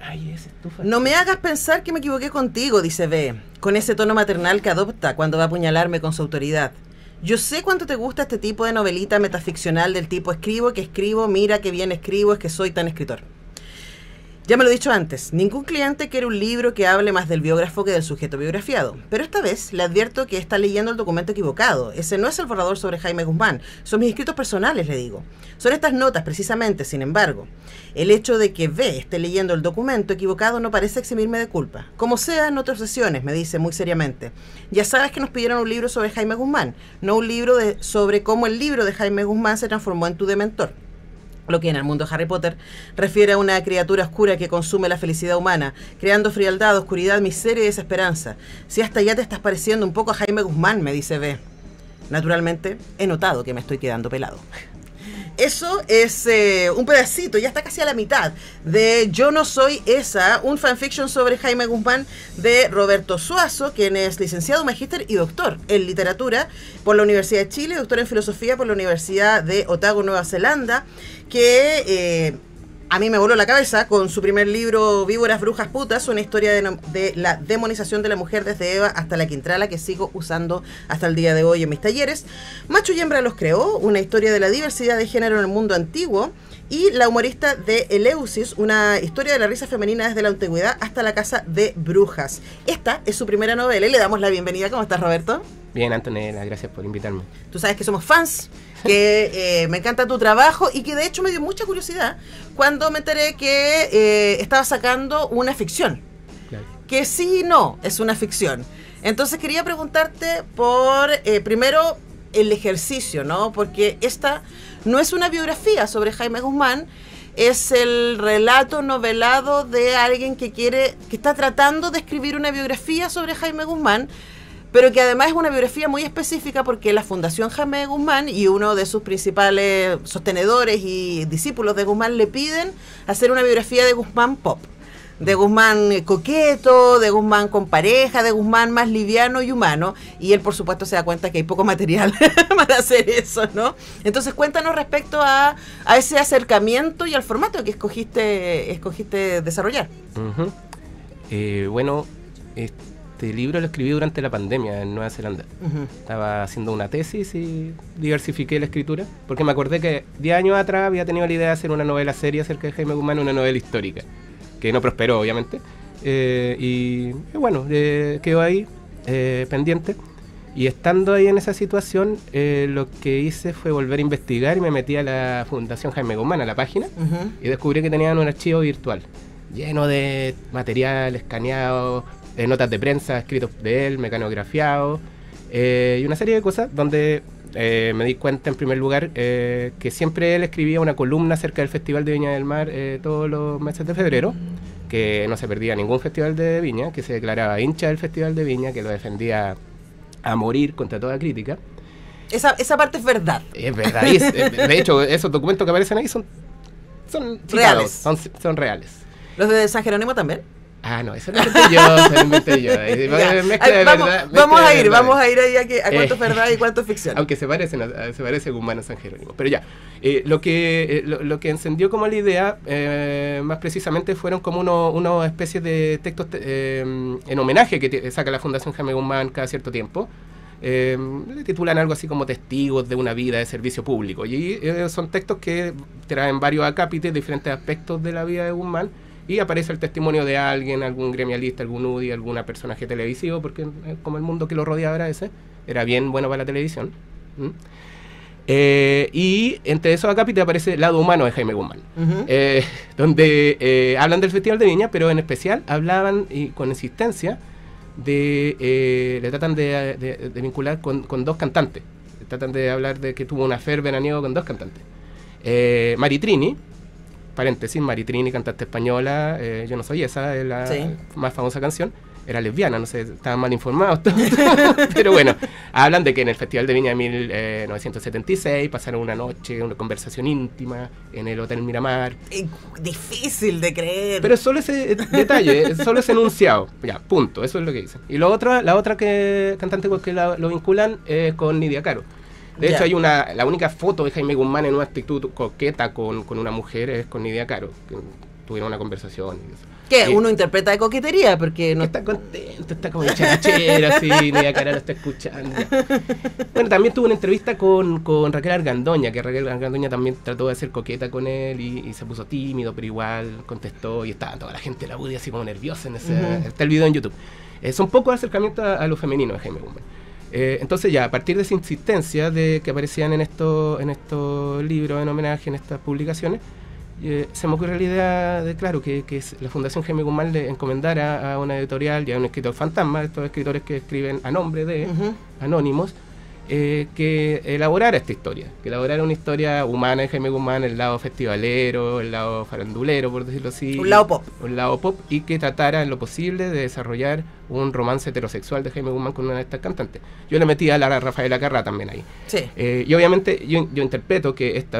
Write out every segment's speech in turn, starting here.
Ay, ese estufa. No me hagas pensar que me equivoqué contigo, dice B, con ese tono maternal que adopta cuando va a apuñalarme con su autoridad. Yo sé cuánto te gusta este tipo de novelita metaficcional del tipo escribo, que escribo, mira que bien escribo, es que soy tan escritor. Ya me lo he dicho antes, ningún cliente quiere un libro que hable más del biógrafo que del sujeto biografiado, pero esta vez le advierto que está leyendo el documento equivocado. Ese no es el borrador sobre Jaime Guzmán, son mis escritos personales, le digo. Son estas notas, precisamente, sin embargo. El hecho de que B esté leyendo el documento equivocado no parece eximirme de culpa. Como sea, en otras sesiones, me dice muy seriamente. Ya sabes que nos pidieron un libro sobre Jaime Guzmán, no un libro sobre cómo el libro de Jaime Guzmán se transformó en tu dementor. Lo que en el mundo de Harry Potter refiere a una criatura oscura que consume la felicidad humana, creando frialdad, oscuridad, miseria y desesperanza. Si hasta ya te estás pareciendo un poco a Jaime Guzmán, me dice B. Naturalmente, he notado que me estoy quedando pelado. Eso es un pedacito, ya está casi a la mitad, de Yo no soy esa, un fanfiction sobre Jaime Guzmán de Roberto Suazo, quien es licenciado, magíster y doctor en literatura por la Universidad de Chile, doctor en filosofía por la Universidad de Otago, Nueva Zelanda, que a mí me voló la cabeza con su primer libro, Víboras, Brujas, Putas, una historia de la demonización de la mujer desde Eva hasta la Quintrala, que sigo usando hasta el día de hoy en mis talleres. Macho y hembra los creó, una historia de la diversidad de género en el mundo antiguo. Y La humorista de Eleusis, una historia de la risa femenina desde la antigüedad hasta la casa de brujas. Esta es su primera novela y le damos la bienvenida. ¿Cómo estás, Roberto? Bien, Antonella, gracias por invitarme. Tú sabes que somos fans, que me encanta tu trabajo y que de hecho me dio mucha curiosidad cuando me enteré que estaba sacando una ficción. Claro. Que sí y no es una ficción. Entonces quería preguntarte por, primero, el ejercicio, ¿no? Porque esta no es una biografía sobre Jaime Guzmán, es el relato novelado de alguien que está tratando de escribir una biografía sobre Jaime Guzmán, pero que además es una biografía muy específica porque la Fundación Jaime Guzmán y uno de sus principales sostenedores y discípulos de Guzmán le piden hacer una biografía de Guzmán pop, de Guzmán coqueto, de Guzmán con pareja, de Guzmán más liviano y humano, y él por supuesto se da cuenta que hay poco material para hacer eso, ¿no? Entonces cuéntanos respecto a ese acercamiento y al formato que escogiste desarrollar. Bueno, este libro lo escribí durante la pandemia en Nueva Zelanda. Estaba haciendo una tesis y diversifiqué la escritura, porque me acordé que 10 años atrás había tenido la idea de hacer una novela seria acerca de Jaime Guzmán, una novela histórica, que no prosperó, obviamente. Y bueno, quedó ahí, pendiente. Y estando ahí en esa situación, lo que hice fue volver a investigar y me metí a la Fundación Jaime Guzmán, a la página, y descubrí que tenían un archivo virtual lleno de material escaneado, notas de prensa escritos de él, mecanografiados, y una serie de cosas donde me di cuenta en primer lugar que siempre él escribía una columna acerca del Festival de Viña del Mar todos los meses de febrero, que no se perdía ningún festival de Viña, que se declaraba hincha del Festival de Viña, que lo defendía a morir contra toda crítica. Esa parte es verdad. Es verdad. De hecho, esos documentos que aparecen ahí son reales. Son reales. ¿Los de San Jerónimo también? Ah, no, eso lo inventé yo. Vamos a ir ahí a cuánto es verdad y cuánto es ficción. Aunque se parece Guzmán a San Jerónimo. Pero ya, lo que encendió como la idea, más precisamente, fueron como unas especies de textos en homenaje que saca la Fundación Jaime Guzmán cada cierto tiempo. Le titulan algo así como Testigos de una vida de servicio público. Y son textos que traen varios acápites, diferentes aspectos de la vida de Guzmán. Y aparece el testimonio de alguien, algún gremialista, algún UDI, alguna personaje televisivo, porque como el mundo que lo rodeaba era bien bueno para la televisión. Y entre esos acápites aparece el lado humano de Jaime Guzmán, donde hablan del Festival de Viña, pero en especial hablaban, y con insistencia, le tratan de vincular con dos cantantes. Tratan de hablar de que tuvo un affair veraniego con dos cantantes. Maritrini, paréntesis, Maritrini, cantante española, Yo no soy esa, es la más famosa canción. Era lesbiana, no sé, estaban mal informados. Pero bueno, hablan de que en el Festival de Viña de 1976 pasaron una noche, una conversación íntima en el Hotel Miramar. Difícil de creer. Pero solo ese detalle, solo ese enunciado. Ya, punto, eso es lo que dicen. Y la otra cantante con que lo vinculan es con Nidia Caro. De hecho, hay la única foto de Jaime Guzmán en una actitud coqueta con una mujer es con Nidia Caro. tuvieron una conversación. ¿Qué? Uno interpreta de coquetería, porque no está contento, está como charachera, así, Nidia Cara lo está escuchando. Bueno, también tuvo una entrevista con Raquel Argandoña, que Raquel Argandoña también trató de ser coqueta con él y se puso tímido, pero igual contestó y estaba toda la gente de la UDI así como nerviosa en ese. Está el video en YouTube. Son pocos acercamientos a lo femenino de Jaime Guzmán. Entonces ya, a partir de esa insistencia de que aparecían en estos libros en homenaje, en estas publicaciones, se me ocurre la idea de, claro, que la Fundación Jaime Guzmán le encomendara a una editorial y a un escritor fantasma, estos escritores que escriben a nombre de anónimos, que elaborara esta historia, que elaborara una historia humana de Jaime Guzmán, el lado festivalero, el lado farandulero, por decirlo así. Un lado pop. Un lado pop, y que tratara en lo posible de desarrollar un romance heterosexual de Jaime Guzmán con una de estas cantantes. Yo le metí a la Rafaela Carrà también ahí. Sí. Y obviamente yo interpreto que esto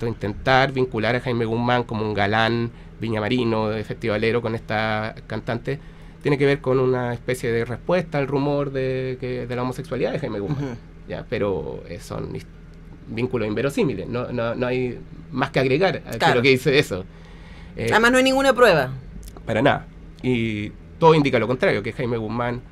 intentar vincular a Jaime Guzmán como un galán viñamarino, festivalero con esta cantante, tiene que ver con una especie de respuesta al rumor de la homosexualidad de Jaime Guzmán. ¿Ya? Pero son vínculos inverosímiles, no hay más que agregar a lo que dice eso. Además no hay ninguna prueba. Para nada. Y todo indica lo contrario, que Jaime Guzmán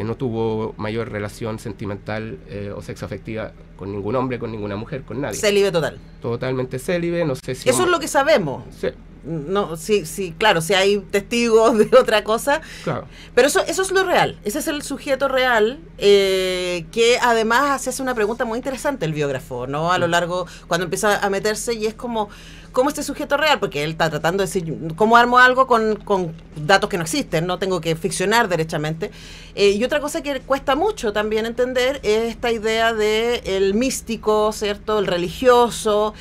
no tuvo mayor relación sentimental o sexoafectiva con ningún hombre, con ninguna mujer, con nadie. Célibe total. Totalmente célibe, no sé si... Eso es lo que sabemos. Sí. No, sí, claro, si hay testigos de otra cosa. Claro. Pero eso es lo real. Ese es el sujeto real, que además se hace una pregunta muy interesante el biógrafo, ¿no? A lo largo, cuando empieza a meterse, y es como, ¿cómo este sujeto real? Porque él está tratando de decir, ¿cómo armo algo con datos que no existen? No tengo que ficcionar derechamente. Y otra cosa que cuesta mucho también entender es esta idea de el místico, ¿cierto? El religioso,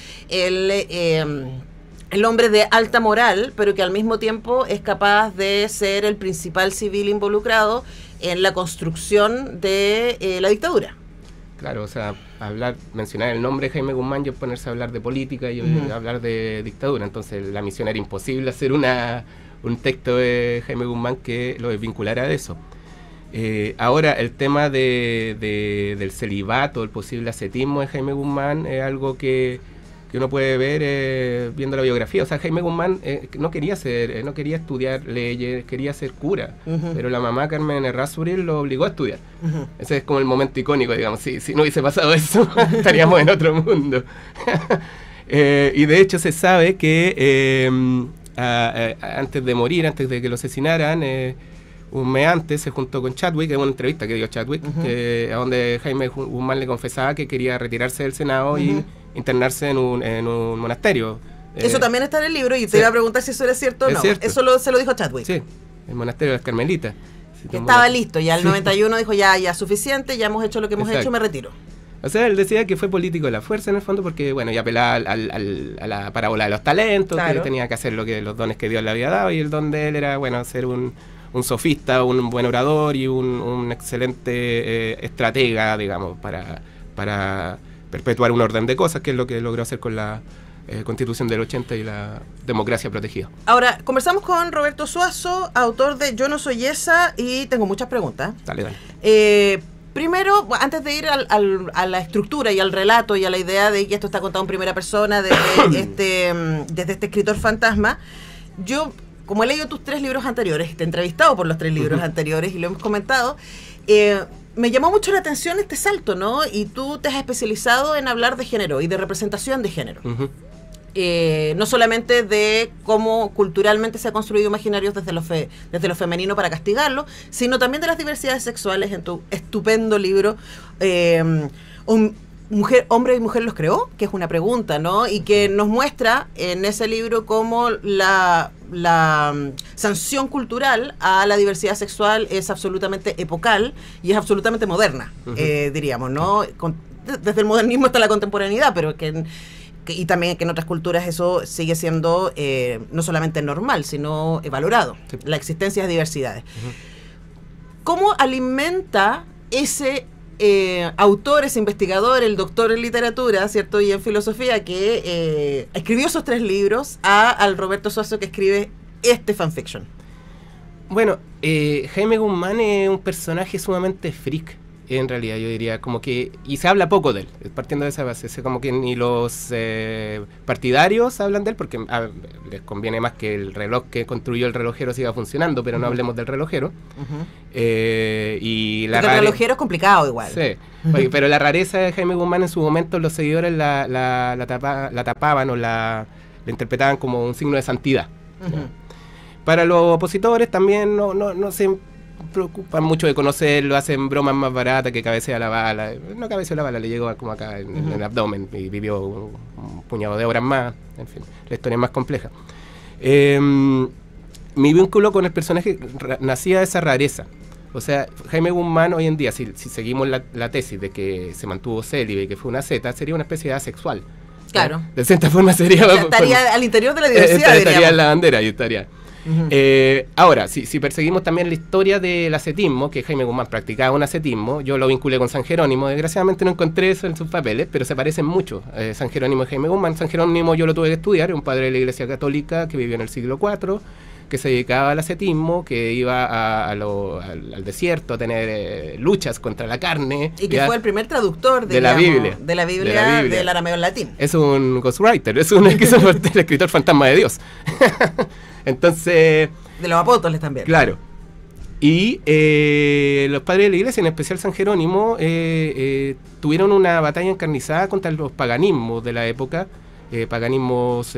el hombre de alta moral, pero que al mismo tiempo es capaz de ser el principal civil involucrado en la construcción de la dictadura. Claro, o sea, mencionar el nombre de Jaime Guzmán y ponerse a hablar de política y hablar de dictadura. Entonces la misión era imposible hacer un texto de Jaime Guzmán que lo desvinculara de eso. Ahora, el tema del celibato, el posible ascetismo de Jaime Guzmán es algo que uno puede ver viendo la biografía. O sea, Jaime Guzmán no quería estudiar leyes, quería ser cura, pero la mamá Carmen Errázuriz lo obligó a estudiar. Ese es como el momento icónico, digamos. Si no hubiese pasado eso, estaríamos en otro mundo. Y de hecho se sabe que antes de morir, antes de que lo asesinaran, un mes antes se juntó con Chadwick, en una entrevista que dio Chadwick, donde Jaime Guzmán le confesaba que quería retirarse del Senado y internarse en un monasterio. Eso también está en el libro, y te iba a preguntar si eso era cierto o no. Cierto. Eso se lo dijo Chadwick. Sí, el monasterio de las Carmelitas. Que estaba listo, ya el 91 dijo, ya suficiente, ya hemos hecho lo que hemos hecho, me retiro. O sea, él decía que fue político de la fuerza en el fondo porque, bueno, ya apelaba a la parábola de los talentos, claro, que tenía que hacer los dones que Dios le había dado, y el don de él era, bueno, ser un sofista, un buen orador y un excelente estratega, digamos, para perpetuar un orden de cosas, que es lo que logró hacer con la Constitución del 80 y la democracia protegida. Ahora, conversamos con Roberto Suazo, autor de Yo no soy esa, y tengo muchas preguntas. Dale. Primero, antes de ir a la estructura y al relato y a la idea de que esto está contado en primera persona desde este escritor fantasma, yo, como he leído tus 3 libros anteriores, te he entrevistado por los 3 libros anteriores y lo hemos comentado, me llamó mucho la atención este salto, ¿no? Y tú te has especializado en hablar de género y de representación de género. No solamente de cómo culturalmente se ha construido imaginarios desde lo femenino para castigarlo, sino también de las diversidades sexuales en tu estupendo libro Hombre y Mujer los creó, que es una pregunta, ¿no? Y que nos muestra en ese libro cómo la sanción cultural a la diversidad sexual es absolutamente epocal y es absolutamente moderna, diríamos, ¿no? Desde el modernismo hasta la contemporaneidad, pero y también que en otras culturas eso sigue siendo no solamente normal, sino valorado, la existencia de diversidades. ¿Cómo alimenta ese autor, ese investigador, el doctor en literatura, ¿cierto?, y en filosofía, que escribió esos 3 libros, al Roberto Suazo que escribe este fanfiction? Bueno, Jaime Guzmán es un personaje sumamente freak. en realidad yo diría como que, y se habla poco de él, partiendo de esa base, como que ni los partidarios hablan de él, porque les conviene más que el reloj que construyó el relojero siga funcionando, pero no hablemos del relojero. Y el relojero es complicado igual. Sí, oye, pero la rareza de Jaime Guzmán en su momento los seguidores la tapaban o la interpretaban como un signo de santidad. Para los opositores también no se preocupan mucho de conocerlo, hacen bromas más baratas que cabecea la bala. No cabeceó la bala, le llegó como acá en el abdomen y vivió un puñado de horas más. En fin, la historia es más compleja. Mi vínculo con el personaje nacía de esa rareza. O sea, Jaime Guzmán hoy en día, si seguimos la tesis de que se mantuvo célibe y que fue una zeta, sería una especie de asexual. Claro. De cierta forma sería... O sea, estaría al interior de la diversidad, estaría en la bandera y estaría... Ahora, si perseguimos también la historia del ascetismo, que Jaime Guzmán practicaba un ascetismo, yo lo vinculé con San Jerónimo, desgraciadamente no encontré eso en sus papeles, pero se parecen mucho, San Jerónimo y Jaime Guzmán. San Jerónimo yo lo tuve que estudiar, un padre de la Iglesia Católica que vivió en el siglo IV, que se dedicaba al ascetismo, que iba al desierto a tener luchas contra la carne. Y que fue el primer traductor de la Biblia. De la Biblia del arameo al latín. Es un ghostwriter, es el escritor fantasma de Dios. Entonces... De los apóstoles también. Claro. Y los padres de la iglesia, en especial San Jerónimo, tuvieron una batalla encarnizada contra los paganismos de la época, paganismos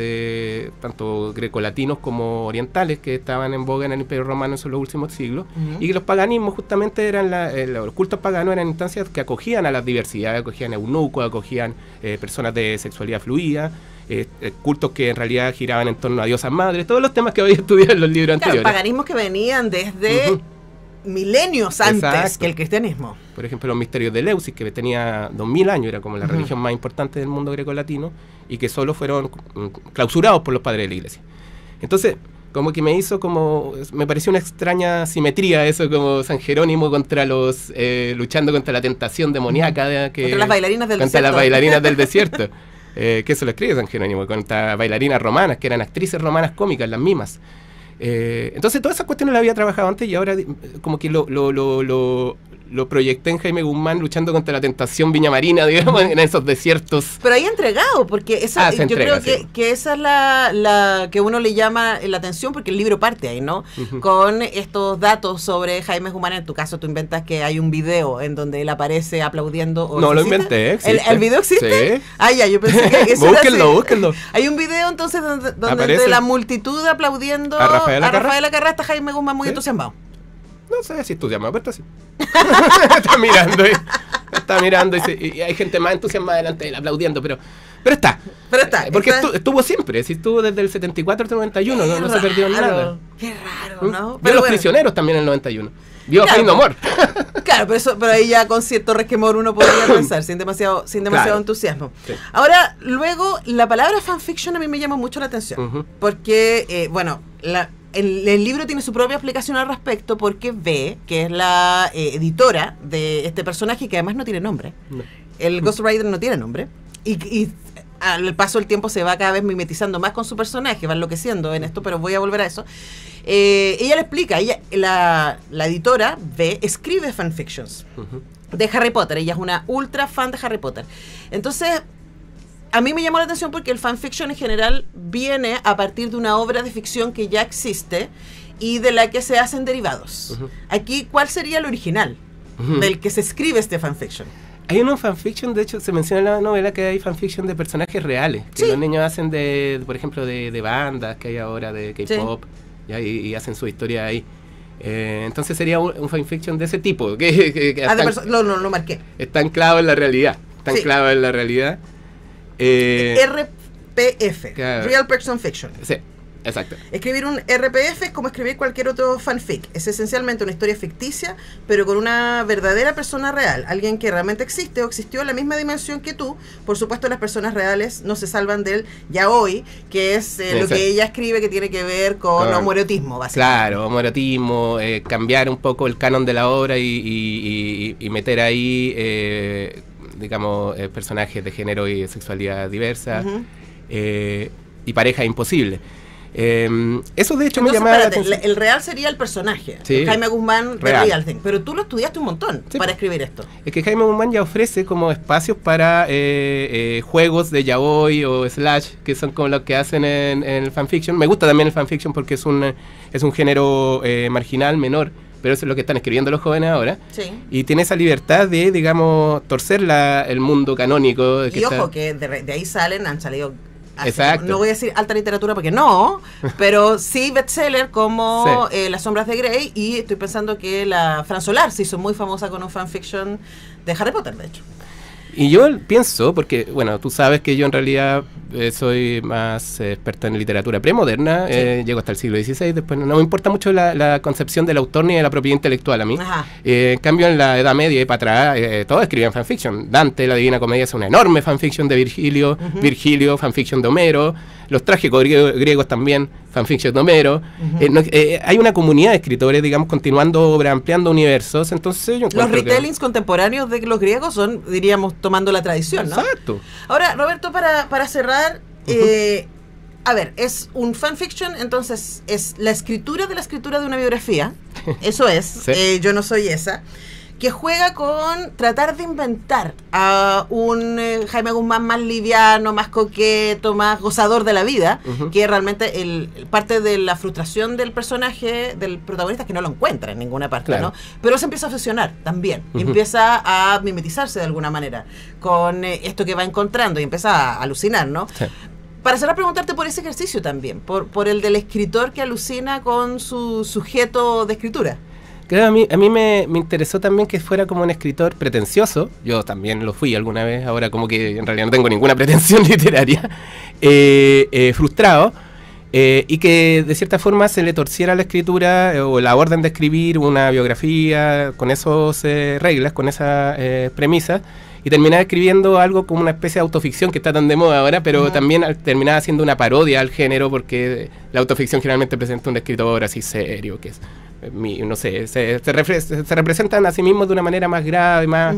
tanto grecolatinos como orientales, que estaban en boga en el Imperio Romano en los últimos siglos, y que los paganismos justamente eran los cultos paganos eran instancias que acogían a las diversidades, acogían eunucos, acogían personas de sexualidad fluida, cultos que en realidad giraban en torno a diosas madres, todos los temas que había estudiado en los libros anteriores. Paganismos que venían desde milenios antes que el cristianismo. Por ejemplo, los misterios de Eleusis, que tenía 2000 años, era como la religión más importante del mundo grecolatino, y que solo fueron clausurados por los padres de la iglesia. Entonces, como que me pareció una extraña simetría eso, como San Jerónimo contra los, luchando contra la tentación demoníaca. Contra las bailarinas del desierto. Contra las bailarinas del desierto. Que eso lo escribe San Jerónimo, contra bailarinas romanas, que eran actrices romanas cómicas, las mimas. Entonces todas esas cuestiones las había trabajado antes y ahora como que lo proyecté en Jaime Guzmán luchando contra la tentación viñamarina, digamos, en esos desiertos. Pero ahí entregado, porque esa, yo creo que esa es la que uno le llama la atención, porque el libro parte ahí, ¿no? Con estos datos sobre Jaime Guzmán. En tu caso, tú inventas que hay un video en donde él aparece aplaudiendo. No, lo inventé, existe. ¿El video existe? Sí. Ah, ya, yo pensé que eso búsquenlo. Hay un video entonces donde entre la multitud aplaudiendo a Rafael Acarrá está Jaime Guzmán muy entusiasmado. No sé si entusiasmado, pero está así. está mirando y hay gente más entusiasmada delante de él aplaudiendo, pero está. Porque estuvo siempre, estuvo desde el 74 hasta el 91, no se perdió nada. Qué raro, ¿no? Vio Los Prisioneros también en el 91. Vio a Jaime Amor. Claro, pero ahí ya con cierto resquemor uno podría pensar, sin demasiado entusiasmo. Sí. Ahora, luego, la palabra fanfiction a mí me llama mucho la atención, porque, el libro tiene su propia explicación al respecto, porque V, que es la editora de este personaje, que además no tiene nombre, el ghostwriter no tiene nombre, y al paso del tiempo se va cada vez mimetizando más con su personaje, va enloqueciendo en esto, pero voy a volver a eso. Ella le explica, la editora V escribe fanfictions de Harry Potter, ella es una ultra fan de Harry Potter. Entonces, a mí me llamó la atención porque el fanfiction en general viene a partir de una obra de ficción que ya existe y de la que se hacen derivados. Aquí, ¿cuál sería el original del que se escribe este fanfiction? Hay un fanfiction, de hecho, se menciona en la novela que hay fanfiction de personajes reales, que los niños hacen por ejemplo, de bandas que hay ahora, de K-pop, y hacen su historia ahí. Entonces sería un fanfiction de ese tipo, lo marqué. Está anclado en la realidad, RPF, claro. Real Person Fiction. Sí, exacto. Escribir un RPF es como escribir cualquier otro fanfic. Es esencialmente una historia ficticia, pero con una verdadera persona real. Alguien que realmente existe o existió en la misma dimensión que tú. Por supuesto, las personas reales no se salvan de él ya hoy, que es lo que ella escribe, que tiene que ver con homoerotismo, básicamente. Claro, homoerotismo, cambiar un poco el canon de la obra y meter ahí... digamos, personajes de género y sexualidad diversa y pareja imposible. Eso de hecho Entonces, me llamaba la espérate, atención. el real sería el personaje, Sí, Jaime Guzmán de real. Real Thing, pero tú lo estudiaste un montón Sí, para po. escribir esto. Es que Jaime Guzmán ya ofrece como espacios para juegos de yaoi o slash, que son como los que hacen en el fanfiction. Me gusta también el fanfiction porque es un género marginal, menor, pero eso es lo que están escribiendo los jóvenes ahora. Sí. Y tiene esa libertad de, digamos, torcer el mundo canónico. Y ojo, que de ahí han salido... Exacto. No voy a decir alta literatura porque no, pero sí bestseller como Sí. Las sombras de Grey, y estoy pensando que la Fran Solar se hizo muy famosa con un fanfiction de Harry Potter, de hecho. Y yo pienso, porque, bueno, tú sabes que yo en realidad soy más experta en literatura premoderna, Sí. llego hasta el siglo XVI, después no me importa mucho la concepción del autor ni de la propiedad intelectual a mí. Ajá. En cambio, en la Edad Media y para atrás, todos escribían fanfiction. Dante, la Divina Comedia, es una enorme fanfiction de Virgilio, Virgilio, fanfiction de Homero, los trágicos griegos también, fanfiction de Homero. Hay una comunidad de escritores, digamos, continuando obra, ampliando universos, entonces yo Los encuentro que- retellings contemporáneos de los griegos son, diríamos, tomando la tradición, ¿no? Exacto. Ahora, Roberto, para cerrar, a ver, es un fanfiction, entonces es la escritura de una biografía, eso es, Sí. Yo no soy esa, que juega con tratar de inventar a un Jaime Guzmán más liviano, más coqueto, más gozador de la vida, que realmente parte de la frustración del personaje, del protagonista, es que no lo encuentra en ninguna parte, Claro. ¿no? Pero se empieza a obsesionar también, y empieza a mimetizarse de alguna manera con esto que va encontrando y empieza a alucinar, ¿no? Sí. Para cerrar, preguntarte por ese ejercicio también, por el del escritor que alucina con su sujeto de escritura. Claro, a mí me interesó también que fuera como un escritor pretencioso. Yo también lo fui alguna vez, ahora como que en realidad no tengo ninguna pretensión literaria. Frustrado, y que de cierta forma se le torciera la escritura o la orden de escribir una biografía con esas reglas, con esas premisas, y terminaba escribiendo algo como una especie de autoficción que está tan de moda ahora, pero también terminaba siendo una parodia al género, porque la autoficción generalmente presenta un escritor así serio, que es... no sé, se representan a sí mismos de una manera más grave, más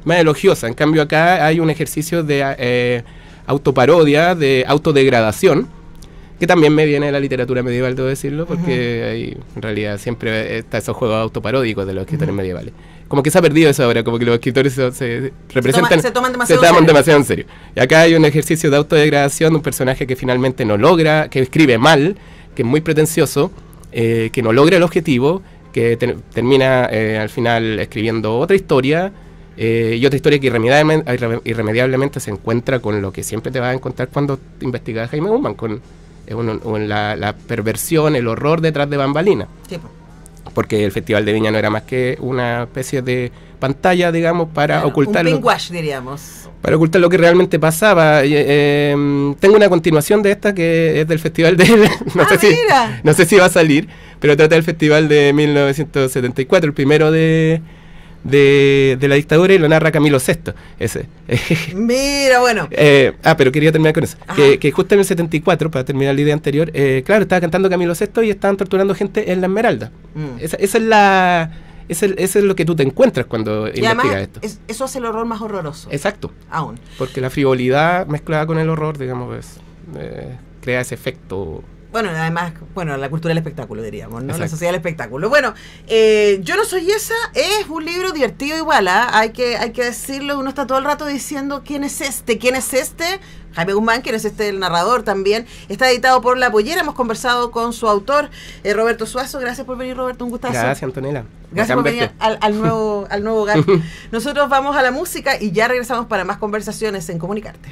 elogiosa. En cambio acá hay un ejercicio de autoparodia, de autodegradación, que también me viene de la literatura medieval, debo decirlo, porque hay, en realidad siempre está esos juegos autoparódicos de los escritores medievales. Como que se ha perdido eso ahora, como que los escritores se representan, se toman se demasiado toman serio. demasiado en serio. Y acá hay un ejercicio de autodegradación de un personaje que finalmente no logra, que escribe mal, que es muy pretencioso, que no logra el objetivo, que termina al final escribiendo otra historia, y otra historia que irremediablemente se encuentra con lo que siempre te vas a encontrar cuando investigas a Jaime Guzmán, con la perversión, el horror detrás de bambalinas. Sí, po. Porque el Festival de Viña no era más que una especie de pantalla, digamos, para Claro, ocultar un pinwash, diríamos. para ocultar lo que realmente pasaba. Tengo una continuación de esta que es del festival de... Mira. no sé si va a salir, pero trata del festival de 1974, el primero de la dictadura, y lo narra Camilo VI. Ese. Mira, bueno. Pero quería terminar con eso. Ajá. Que justo en el 74, para terminar la idea anterior, claro, estaba cantando Camilo VI y estaban torturando gente en la Esmeralda. Eso es lo que tú te encuentras cuando Y investigas además, esto. eso hace el horror más horroroso. Exacto. Aún. Porque la frivolidad mezclada con el horror, digamos, crea ese efecto. Bueno, además, la cultura del espectáculo, diríamos, ¿no? La Exacto. sociedad del espectáculo. Bueno, Yo no soy esa, es un libro divertido igual, hay que decirlo, uno está todo el rato diciendo ¿quién es este? Jaime Guzmán, quien es el narrador también, está editado por La Pollera, hemos conversado con su autor, Roberto Suazo. Gracias por venir, Roberto, un gustazo. Gracias, Antonella. Gracias por Bacán venir verte. al nuevo hogar. Nosotros vamos a la música y ya regresamos para más conversaciones en Comunicarte.